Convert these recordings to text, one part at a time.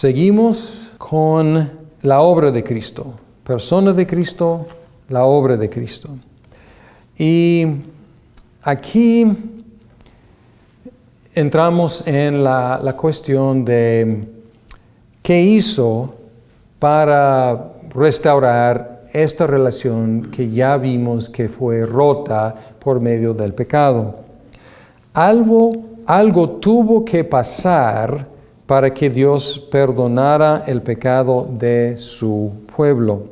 seguimos con la obra de Cristo, persona de Cristo, la obra de Cristo. Y aquí entramos en la cuestión de qué hizo para restaurar esta relación que ya vimos que fue rota por medio del pecado. Algo tuvo que pasar para que Dios perdonara el pecado de su pueblo.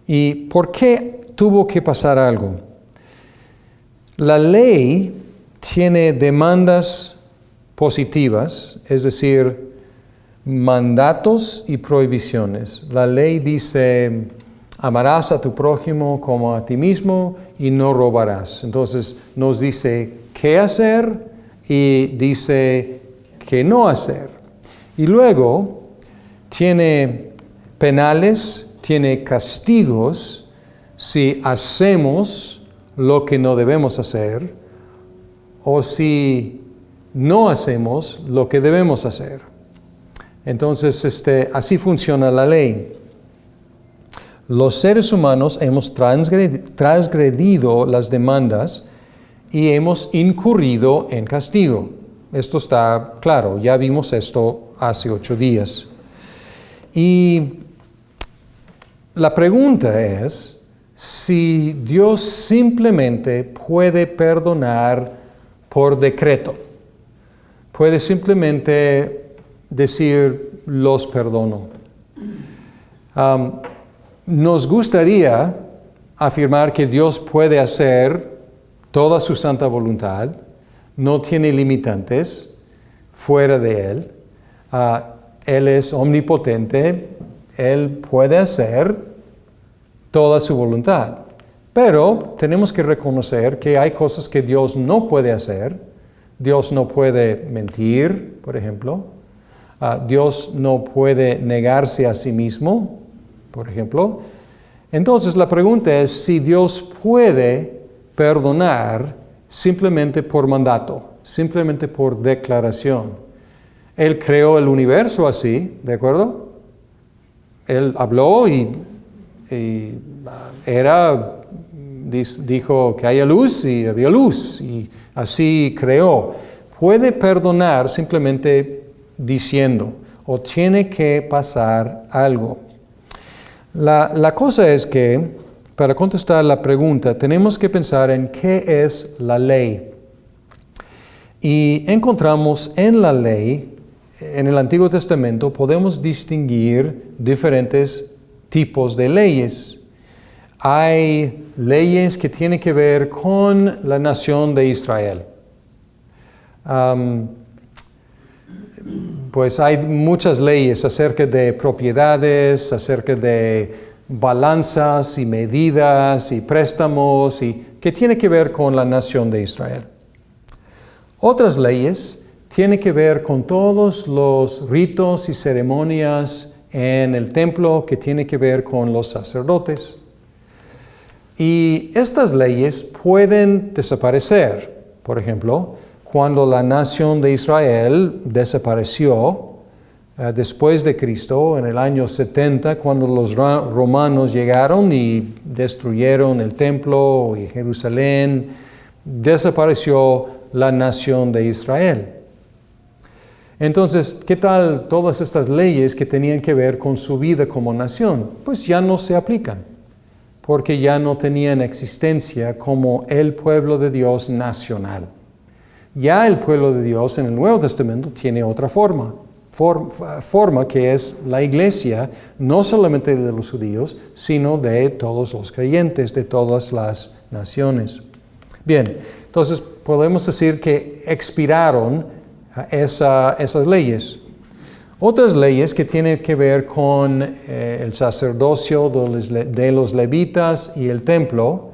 ¿Y por qué tuvo que pasar algo? La ley tiene demandas positivas, es decir, mandatos y prohibiciones. La ley dice, amarás a tu prójimo como a ti mismo y no robarás. Entonces nos dice qué hacer y dice qué no hacer. Y luego tiene penales, tiene castigos si hacemos lo que no debemos hacer o si no hacemos lo que debemos hacer. Entonces, así funciona la ley. Los seres humanos hemos transgredido las demandas y hemos incurrido en castigo. Esto está claro, ya vimos esto hace 8 días. Y la pregunta es si Dios simplemente puede perdonar por decreto. Puede simplemente decir, los perdono. Nos gustaría afirmar que Dios puede hacer toda su santa voluntad, no tiene limitantes fuera de Él. Él es omnipotente, Él puede hacer toda su voluntad. Pero tenemos que reconocer que hay cosas que Dios no puede hacer. Dios no puede mentir, por ejemplo. Dios no puede negarse a sí mismo, por ejemplo. Entonces la pregunta es si Dios puede perdonar simplemente por mandato, simplemente por declaración. Él creó el universo así, ¿de acuerdo? Él habló y dijo que haya luz y había luz, y así creó. Puede perdonar simplemente diciendo, o tiene que pasar algo. La cosa es que, para contestar la pregunta, tenemos que pensar en qué es la ley. Y encontramos en la ley, en el Antiguo Testamento, podemos distinguir diferentes tipos de leyes. Hay leyes que tienen que ver con la nación de Israel. Pues hay muchas leyes acerca de propiedades, acerca de balanzas y medidas y préstamos, y que tiene que ver con la nación de Israel. Otras leyes tienen que ver con todos los ritos y ceremonias en el templo que tiene que ver con los sacerdotes. Y estas leyes pueden desaparecer. Por ejemplo, cuando la nación de Israel desapareció después de Cristo, en el año 70, cuando los romanos llegaron y destruyeron el templo y Jerusalén, desapareció la nación de Israel. Entonces, ¿qué tal todas estas leyes que tenían que ver con su vida como nación? Pues ya no se aplican, porque ya no tenían existencia como el pueblo de Dios nacional. Ya el pueblo de Dios en el Nuevo Testamento tiene otra forma que es la iglesia, no solamente de los judíos, sino de todos los creyentes, de todas las naciones. Bien, entonces podemos decir que expiraron esas leyes. Otras leyes que tienen que ver con el sacerdocio de los levitas y el templo,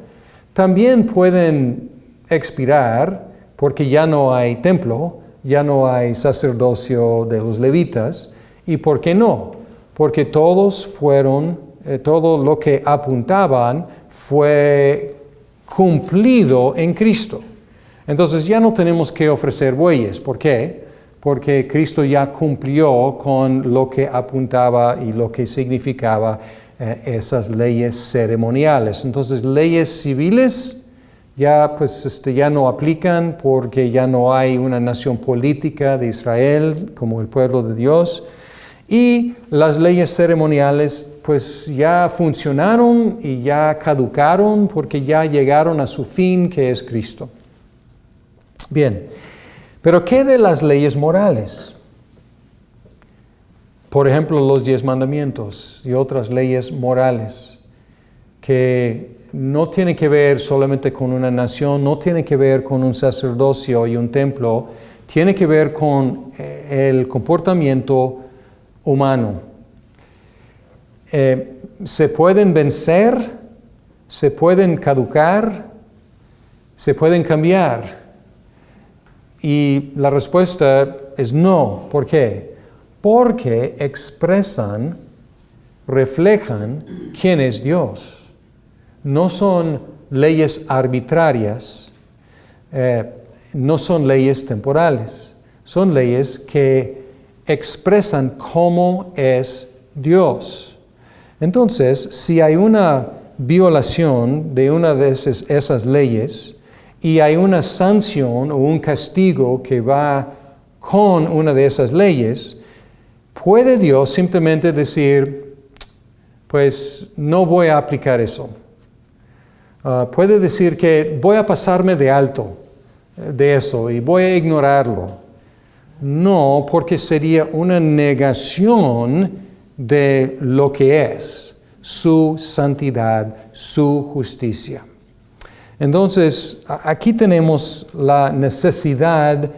también pueden expirar porque ya no hay templo, ya no hay sacerdocio de los levitas. ¿Y por qué no? Porque todo lo que apuntaban fue cumplido en Cristo. Entonces ya no tenemos que ofrecer bueyes. ¿Por qué? porque Cristo ya cumplió con lo que apuntaba y lo que significaba esas leyes ceremoniales. Entonces, leyes civiles ya, ya no aplican porque ya no hay una nación política de Israel como el pueblo de Dios. Y las leyes ceremoniales pues ya funcionaron y ya caducaron porque ya llegaron a su fin, que es Cristo. Bien, pero ¿qué de las leyes morales? Por ejemplo, los 10 mandamientos y otras leyes morales que no tienen que ver solamente con una nación, no tienen que ver con un sacerdocio y un templo, tiene que ver con el comportamiento humano. Se pueden vencer, se pueden caducar, se pueden cambiar. Y la respuesta es no. ¿Por qué? Porque expresan, reflejan quién es Dios. No son leyes arbitrarias, no son leyes temporales, son leyes que expresan cómo es Dios. Entonces, si hay una violación de una de esas leyes y hay una sanción o un castigo que va con una de esas leyes, ¿puede Dios simplemente decir, pues no voy a aplicar eso? Puede decir que voy a pasarme de alto de eso y voy a ignorarlo. No, porque sería una negación de lo que es su santidad, su justicia. Entonces, aquí tenemos la necesidad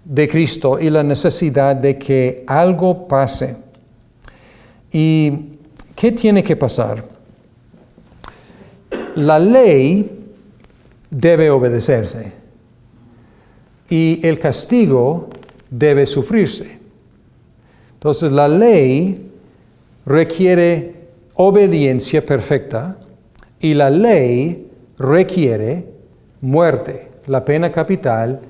de Cristo y la necesidad de que algo pase. ¿Y qué tiene que pasar? La ley debe obedecerse y el castigo debe sufrirse. Entonces, la ley requiere obediencia perfecta y la ley requiere muerte, la pena capital,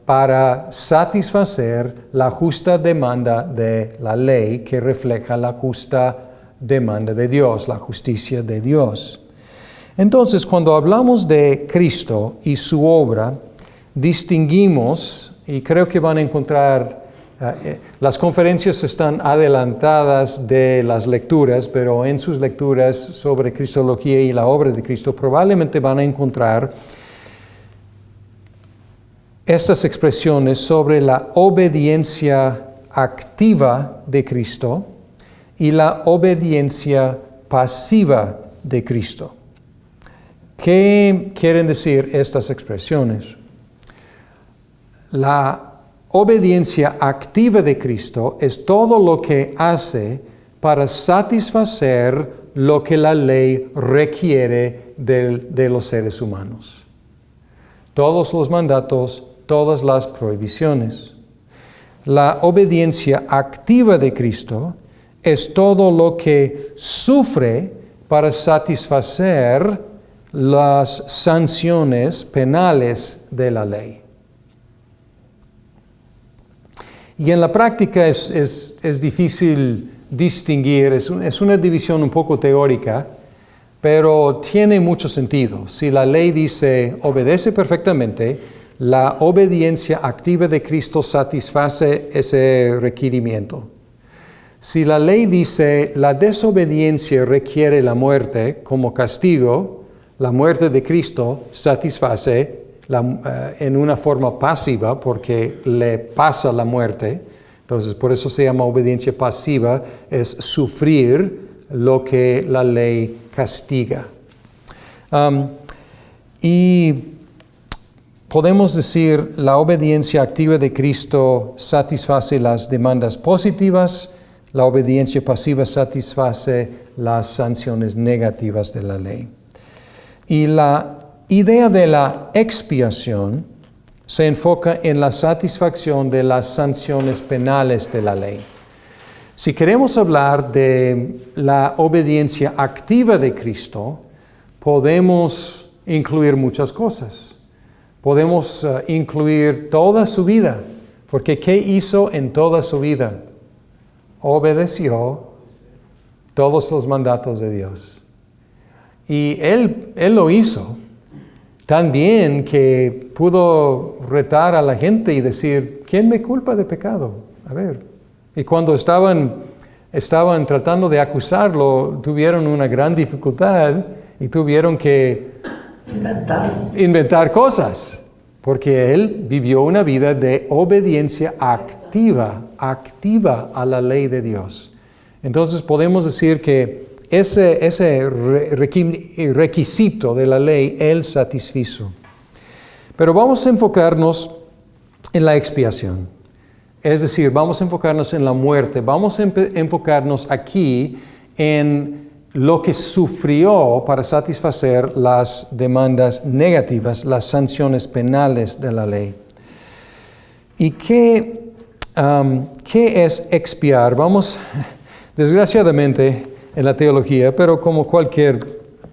para satisfacer la justa demanda de la ley que refleja la justa demanda de Dios, la justicia de Dios. Entonces, cuando hablamos de Cristo y su obra, distinguimos, y creo que van a encontrar, las conferencias están adelantadas de las lecturas, pero en sus lecturas sobre Cristología y la obra de Cristo probablemente van a encontrar estas expresiones sobre la obediencia activa de Cristo y la obediencia pasiva de Cristo. ¿Qué quieren decir estas expresiones? La obediencia activa de Cristo es todo lo que hace para satisfacer lo que la ley requiere de los seres humanos. Todos los mandatos, todas las prohibiciones. La obediencia activa de Cristo es todo lo que sufre para satisfacer las sanciones penales de la ley. Y en la práctica es difícil distinguir, es una división un poco teórica, pero tiene mucho sentido. Si la ley dice obedece perfectamente, la obediencia activa de Cristo satisface ese requerimiento. Si la ley dice la desobediencia requiere la muerte como castigo, la muerte de Cristo satisface en una forma pasiva porque le pasa la muerte. Entonces, por eso se llama obediencia pasiva, es sufrir lo que la ley castiga. Y podemos decir, la obediencia activa de Cristo satisface las demandas positivas, la obediencia pasiva satisface las sanciones negativas de la ley. Y la idea de la expiación se enfoca en la satisfacción de las sanciones penales de la ley. Si queremos hablar de la obediencia activa de Cristo, podemos incluir muchas cosas. Podemos incluir toda su vida. Porque ¿qué hizo en toda su vida? Obedeció todos los mandatos de Dios. Y él lo hizo tan bien que pudo retar a la gente y decir, ¿quién me culpa de pecado? A ver. Y cuando estaban tratando de acusarlo, tuvieron una gran dificultad y tuvieron que inventar cosas. Porque él vivió una vida de obediencia activa a la ley de Dios. Entonces podemos decir que ese requisito de la ley, él satisfizo. Pero vamos a enfocarnos en la expiación. Es decir, vamos a enfocarnos en la muerte. Vamos a enfocarnos aquí en lo que sufrió para satisfacer las demandas negativas, las sanciones penales de la ley. ¿Y qué es expiar? Vamos, desgraciadamente, en la teología, pero como cualquier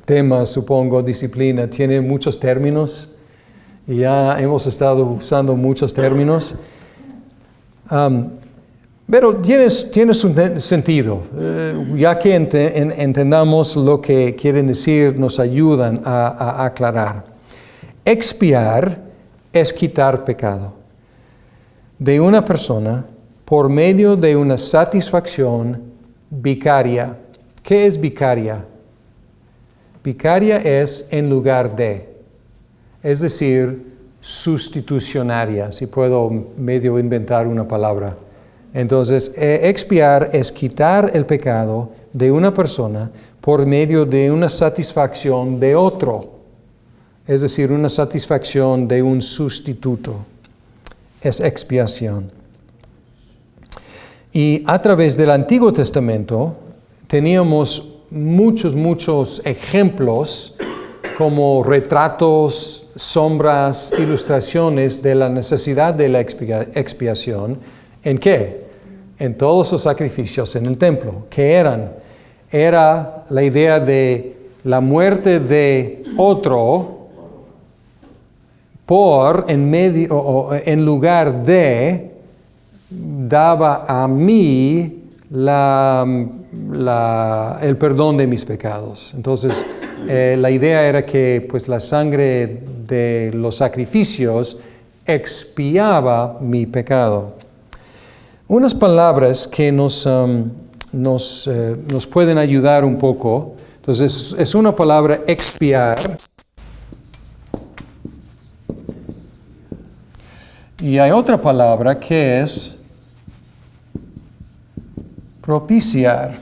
tema, supongo, disciplina, tiene muchos términos, y ya hemos estado usando muchos términos. Pero tiene su sentido, ya que entendamos lo que quieren decir, nos ayudan a aclarar. Expiar es quitar pecado de una persona por medio de una satisfacción vicaria. ¿Qué es vicaria? Vicaria es en lugar de, es decir, sustitucionaria, si puedo medio inventar una palabra. Entonces, expiar es quitar el pecado de una persona por medio de una satisfacción de otro, es decir, una satisfacción de un sustituto. Es expiación. Y a través del Antiguo Testamento teníamos muchos ejemplos como retratos, sombras, ilustraciones de la necesidad de la expiación. ¿En qué? En todos los sacrificios en el templo. ¿Qué eran? Era la idea de la muerte de otro en lugar de, daba a mí el perdón de mis pecados. Entonces, la idea era que pues, la sangre de los sacrificios expiaba mi pecado. Unas palabras que nos pueden ayudar un poco. Entonces, es una palabra expiar. Y hay otra palabra que es propiciar.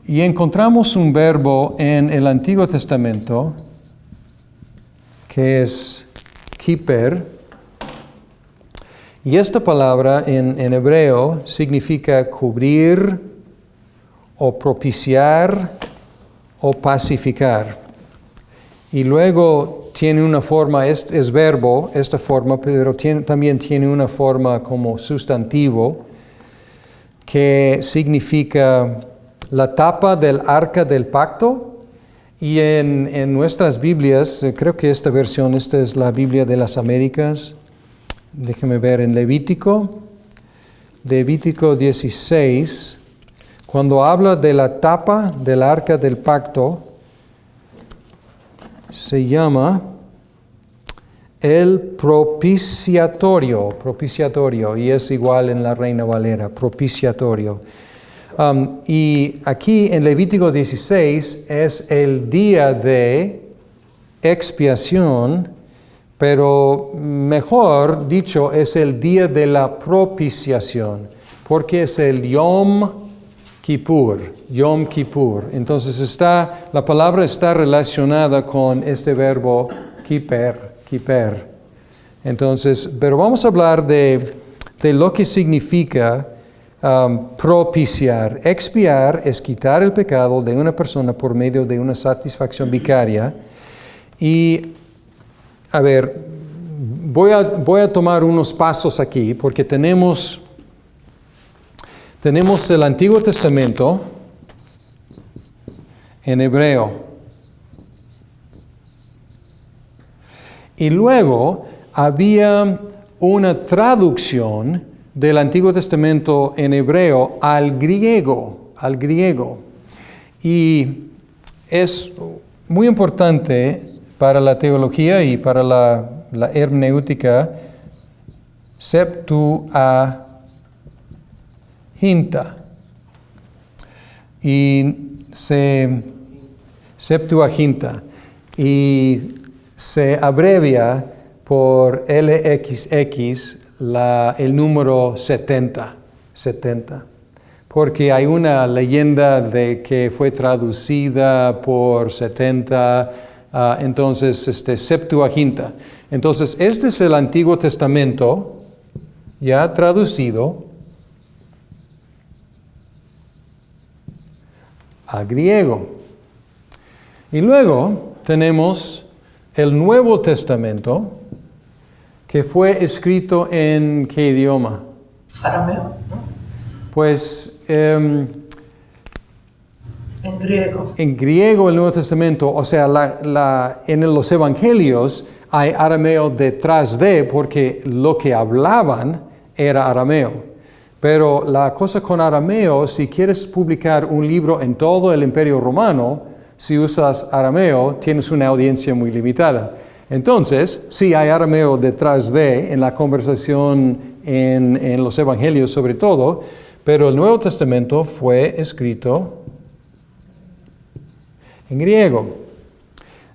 Y encontramos un verbo en el Antiguo Testamento que es kiper. Y esta palabra en hebreo significa cubrir o propiciar o pacificar. Y luego tiene una forma, es verbo, esta forma, pero también tiene una forma como sustantivo que significa la tapa del arca del pacto. Y en nuestras Biblias, creo que esta es la Biblia de las Américas. Déjeme ver en Levítico 16, cuando habla de la tapa del arca del pacto, se llama el propiciatorio, y es igual en la Reina Valera, propiciatorio. Y aquí en Levítico 16 es el día de expiación, pero mejor dicho es el día de la propiciación, porque es el Yom Kippur. Entonces la palabra está relacionada con este verbo kiper. Entonces, pero vamos a hablar de lo que significa propiciar. Expiar es quitar el pecado de una persona por medio de una satisfacción vicaria. Y, a ver, voy a tomar unos pasos aquí, porque tenemos el Antiguo Testamento en hebreo. Y luego había una traducción del Antiguo Testamento en hebreo al griego. Y es muy importante para la teología y para la hermenéutica, Septuaginta. Septuaginta. Y se abrevia por LXX el número 70. Porque hay una leyenda de que fue traducida por 70, entonces Septuaginta. Entonces, este es el Antiguo Testamento ya traducido al griego. Y luego tenemos el Nuevo Testamento, que fue escrito en ¿qué idioma? Arameo, ¿no? Pues En griego. en griego el Nuevo Testamento, o sea, en los Evangelios hay arameo detrás de, porque lo que hablaban era arameo. Pero la cosa con arameo, si quieres publicar un libro en todo el Imperio Romano, si usas arameo, tienes una audiencia muy limitada. Entonces, sí hay arameo detrás de, en la conversación en los Evangelios sobre todo, pero el Nuevo Testamento fue escrito en griego.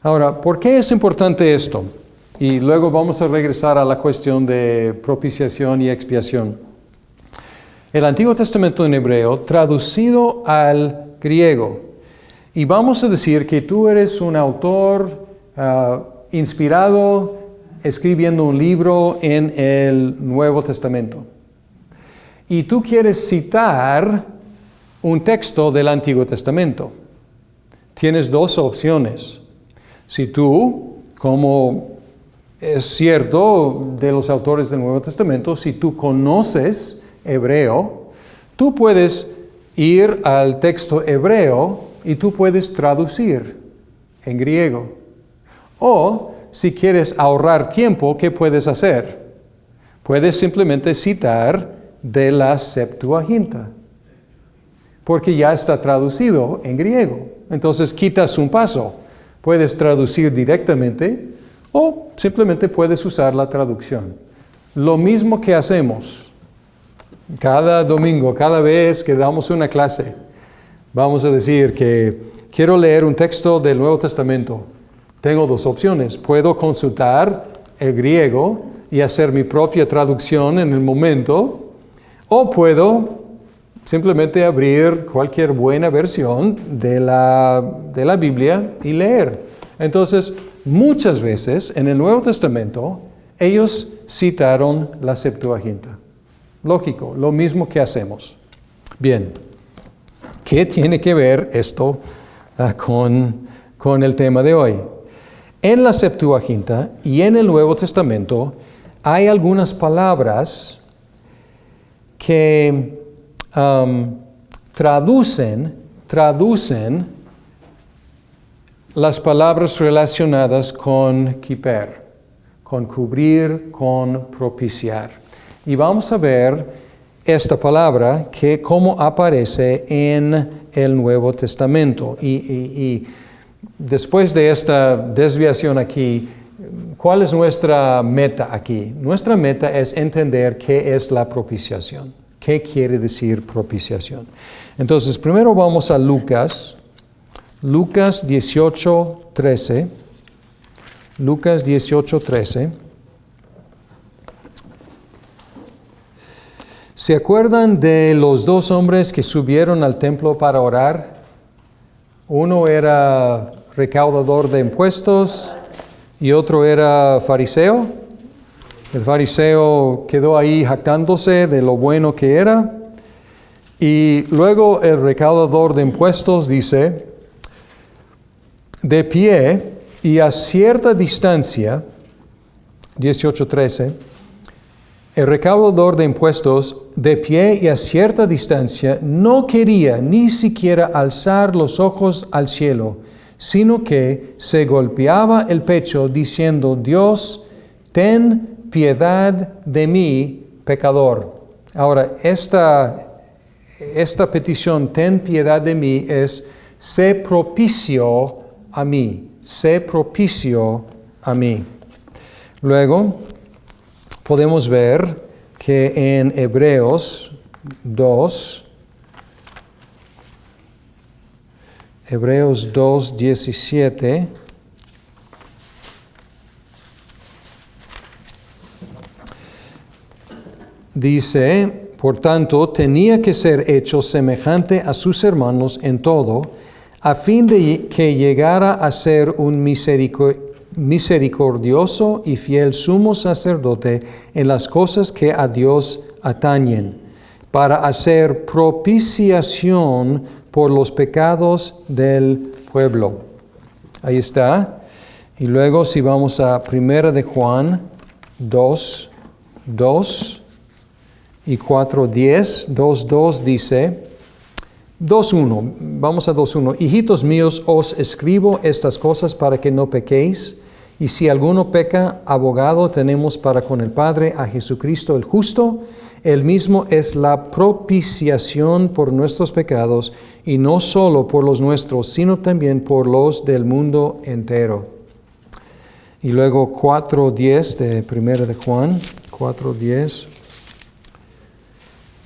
Ahora, ¿por qué es importante esto? Y luego vamos a regresar a la cuestión de propiciación y expiación. El Antiguo Testamento en hebreo traducido al griego. Y vamos a decir que tú eres un autor inspirado escribiendo un libro en el Nuevo Testamento. Y tú quieres citar un texto del Antiguo Testamento. Tienes dos opciones. Si tú, como es cierto de los autores del Nuevo Testamento, si tú conoces hebreo, tú puedes ir al texto hebreo y tú puedes traducir en griego. O, si quieres ahorrar tiempo, ¿qué puedes hacer? Puedes simplemente citar de la Septuaginta, porque ya está traducido en griego. Entonces quitas un paso. Puedes traducir directamente o simplemente puedes usar la traducción. Lo mismo que hacemos cada domingo, cada vez que damos una clase. Vamos a decir que quiero leer un texto del Nuevo Testamento. Tengo dos opciones. Puedo consultar el griego y hacer mi propia traducción en el momento, o puedo simplemente abrir cualquier buena versión de la Biblia y leer. Entonces, muchas veces en el Nuevo Testamento, ellos citaron la Septuaginta. Lógico, lo mismo que hacemos. Bien, ¿qué tiene que ver esto con el tema de hoy? En la Septuaginta y en el Nuevo Testamento hay algunas palabras que traducen las palabras relacionadas con kiper, con cubrir, con propiciar. Y vamos a ver esta palabra que cómo aparece en el Nuevo Testamento. Y después de esta desviación aquí, ¿cuál es nuestra meta aquí? Nuestra meta es entender qué es la propiciación. ¿Qué quiere decir propiciación? Entonces, primero vamos a Lucas 18:13. Lucas 18:13. ¿Se acuerdan de los dos hombres que subieron al templo para orar? Uno era recaudador de impuestos y otro era fariseo. El fariseo quedó ahí jactándose de lo bueno que era. Y luego el recaudador de impuestos dice, de pie y a cierta distancia, 18:13, el recaudador de impuestos, de pie y a cierta distancia, no quería ni siquiera alzar los ojos al cielo, sino que se golpeaba el pecho diciendo, Dios, ten piedad de mí, pecador. Ahora, esta petición, ten piedad de mí, es sé propicio a mí. Sé propicio a mí. Luego, podemos ver que en Hebreos 2:17, dice, por tanto, tenía que ser hecho semejante a sus hermanos en todo, a fin de que llegara a ser un misericordioso y fiel sumo sacerdote en las cosas que a Dios atañen, para hacer propiciación por los pecados del pueblo. Ahí está. Y luego si vamos a 1 de Juan 2 y 4:10, 2:2 dice, 2:1, vamos a 2:1. Hijitos míos, os escribo estas cosas para que no pequéis, y si alguno peca, abogado tenemos para con el Padre a Jesucristo el justo. Él mismo es la propiciación por nuestros pecados, y no solo por los nuestros, sino también por los del mundo entero. Y luego 4:10 de 1 de Juan, 4:10,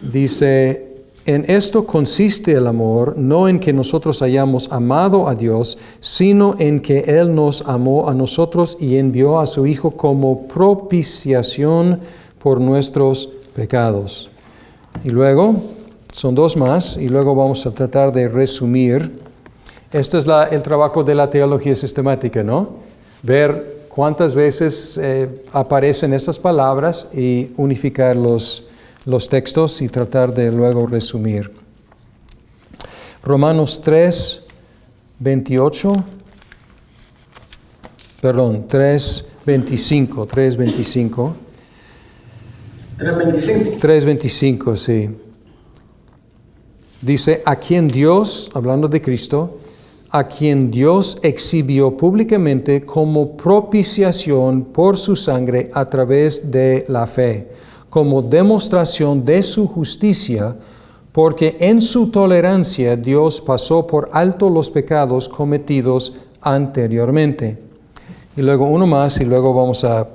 dice, en esto consiste el amor, no en que nosotros hayamos amado a Dios, sino en que Él nos amó a nosotros y envió a su Hijo como propiciación por nuestros pecados. Y luego, son dos más, y luego vamos a tratar de resumir. Este es el trabajo de la teología sistemática, ¿no? Ver cuántas veces aparecen estas palabras y unificar los textos y tratar de luego resumir. Romanos 3:25, 3:25, sí. Dice, a quien Dios, hablando de Cristo, a quien Dios exhibió públicamente como propiciación por su sangre a través de la fe, como demostración de su justicia, porque en su tolerancia Dios pasó por alto los pecados cometidos anteriormente. Y luego uno más, y luego vamos a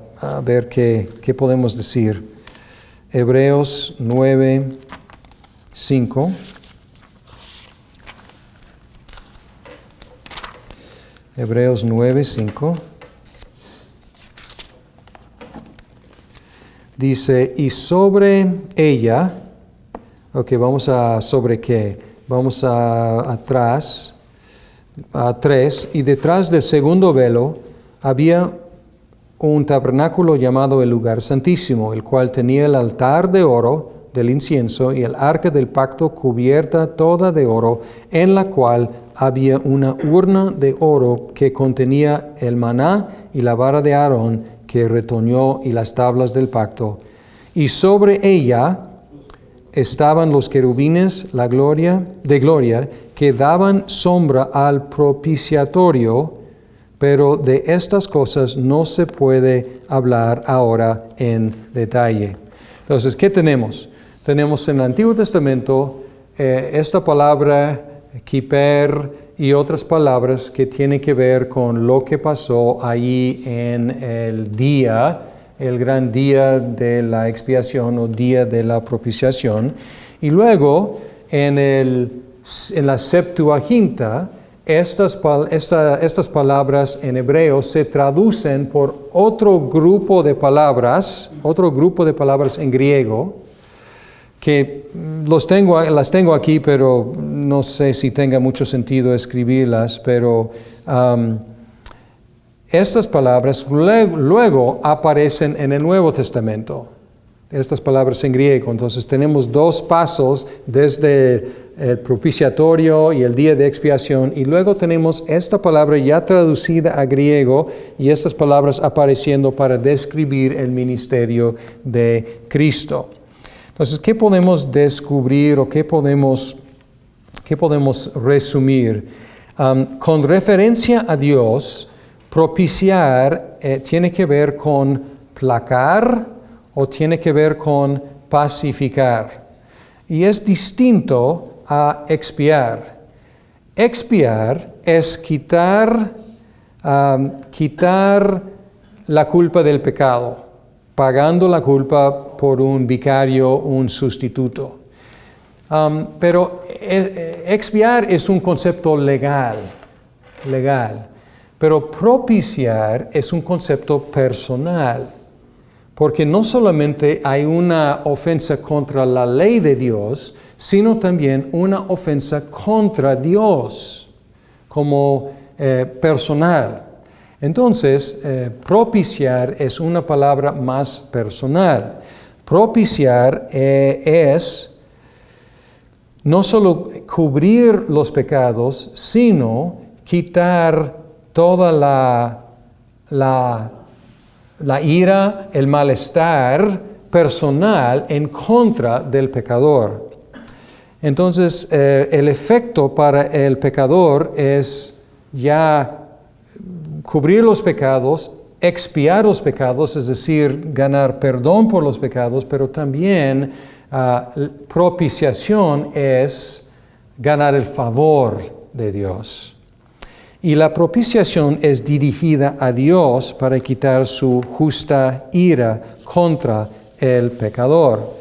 ver qué podemos decir. Hebreos 9:5. Hebreos 9:5. Dice, y sobre ella, ¿sobre qué? Vamos atrás, a 3, y detrás del segundo velo había un tabernáculo llamado el lugar santísimo, el cual tenía el altar de oro del incienso y el arca del pacto cubierta toda de oro, en la cual había una urna de oro que contenía el maná y la vara de Aarón que retoñó y las tablas del pacto. Y sobre ella estaban los querubines de gloria que daban sombra al propiciatorio, pero de estas cosas no se puede hablar ahora en detalle. Entonces, ¿qué tenemos? Tenemos en el Antiguo Testamento esta palabra kiper y otras palabras que tienen que ver con lo que pasó allí en el gran día de la expiación o día de la propiciación. Y luego en la Septuaginta, estas palabras en hebreo se traducen por otro grupo de palabras en griego, que las tengo aquí, pero no sé si tenga mucho sentido escribirlas, pero estas palabras luego aparecen en el Nuevo Testamento, estas palabras en griego. Entonces tenemos dos pasos desde el propiciatorio y el día de expiación, y luego tenemos esta palabra ya traducida a griego y estas palabras apareciendo para describir el ministerio de Cristo. Entonces, ¿qué podemos descubrir o qué podemos resumir? Con referencia a Dios, propiciar tiene que ver con placar o tiene que ver con pacificar. Y es distinto a expiar. Expiar es quitar la culpa del pecado, pagando la culpa por un vicario, un sustituto. Pero expiar es un concepto legal, pero propiciar es un concepto personal, porque no solamente hay una ofensa contra la ley de Dios, sino también una ofensa contra Dios como personal. Entonces, propiciar es una palabra más personal. Propiciar es no solo cubrir los pecados, sino quitar toda la ira, el malestar personal en contra del pecador. Entonces, el efecto para el pecador es ya cubrir los pecados, expiar los pecados, es decir, ganar perdón por los pecados, pero también propiciación es ganar el favor de Dios. Y la propiciación es dirigida a Dios para quitar su justa ira contra el pecador.